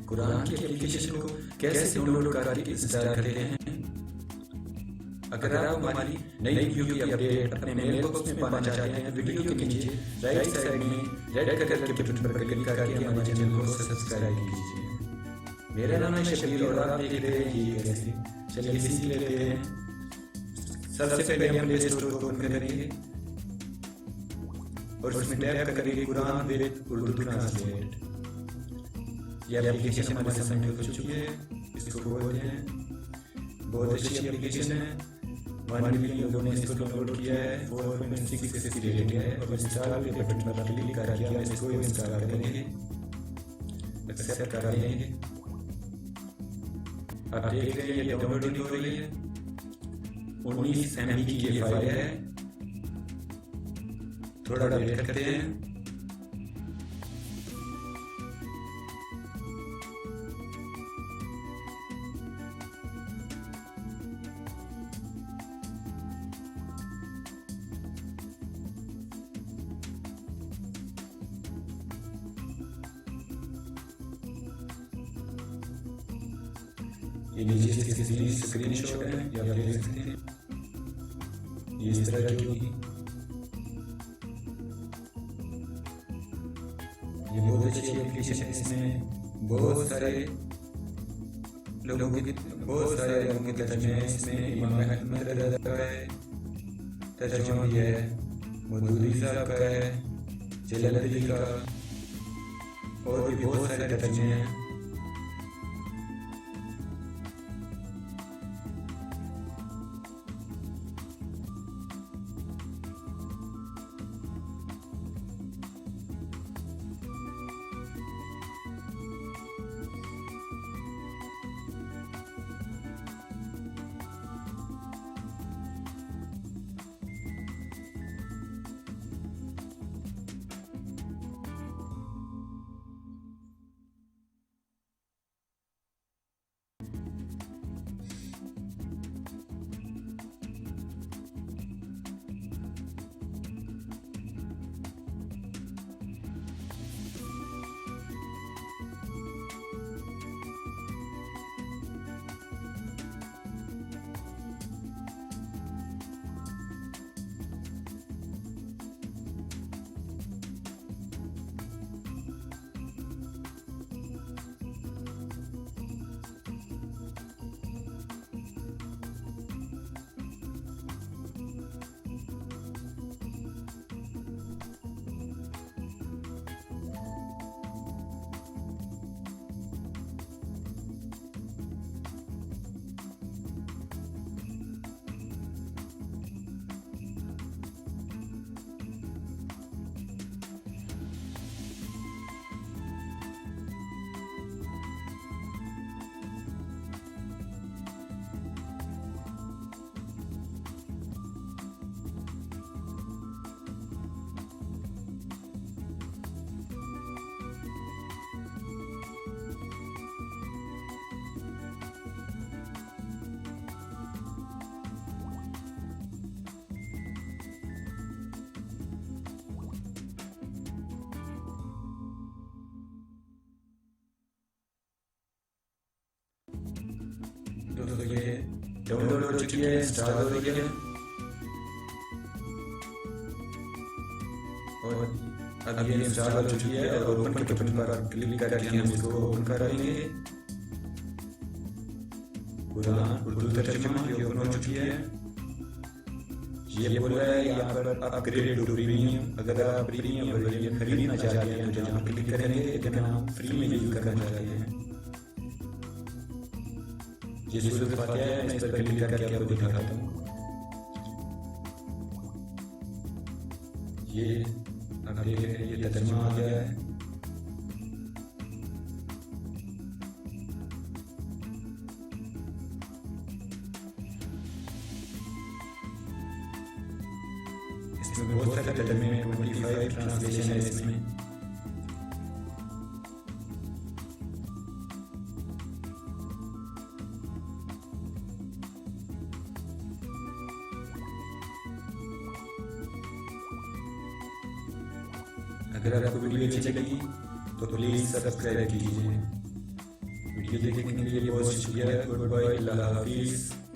कुरान की एप्लीकेशन को कैसे डाउनलोड करके इंस्टॉल करते हैं। अगर आप हमारी नई वीडियो की अपडेट अपने मेल बॉक्स में पाना चाहते हैं, वीडियो के नीचे राइट साइड में रेड कलर के बटन पर क्लिक करके हमारे चैनल को सब्सक्राइब कीजिए। मेरा नाम है शबीर और आप देख रहे हैं ये कैसे। चलिए सीख लेते हैं। सबसे पहले हम प्ले स्टोर को ओपन करेंगे और उसमें टैप करेंगे कुरान विद उर्दू ट्रांसलेट। ये एप्लीकेशन हमारे सामने हो चुकी है, इसको खोलते हैं। बहुत अच्छी एप्लीकेशन है, 1 मिलियन लोगों ने इसको डाउनलोड किया है, 4.6 इसकी रेटिंग है और इंस्टॉल के बटन पर क्लिक करके हम इसको इंस्टॉल करेंगे, एक्सेप्ट कर देंगे। आप देख रहे हैं ये डाउनलोडिंग हो रही है। 19 MB की ये फाइल है, थोड़ा वेट करते हैं। ये नीचे इसकी स्क्रीनशॉट है, ये आप देख सकते हैं। ये इस तरह की होगी। ये बहुत अच्छी एप्लीकेशन है, इसमें बहुत सारे लोगों के तर्जुमे हैं। इसमें इमाम अहमद रज़ा का है तर्जुमा, ये है मौदूदी साहब का है, जलालुद्दीन का, और भी बहुत सारे तर्जुमे हैं। दोस्तों ये डाउनलोड हो चुकी है, इंस्टॉल हो रही है और अब ये इंस्टॉल हो चुकी है और ओपन के बटन पर क्लिक करके हम इसको ओपन करेंगे। कुरान उर्दू तर्जुमा ये ओपन हो चुकी है। ये बोल रहा है यहाँ पर अपग्रेड टू प्रीमियम। अगर आप प्रीमियम वर्जन खरीदना चाहते हैं तो जहाँ क्लिक करेंगे, लेकिन आप फ्री में यूज करना चाहते हैं, ये सूरत फातिहा है, मैं इस पर क्लिक करके आपको दिखाता हूँ। ये आप देख रहे हैं, ये तर्जुमा आ गया है। इसमें बहुत सारे तर्जुमे हैं, 25 ट्रांसलेशन है इसमें। अगर आपको वीडियो अच्छी लगी तो प्लीज़ सब्सक्राइब कीजिए। वीडियो देखने के लिए बहुत शुक्रिया। गुड बाय, अल्लाह हाफिज।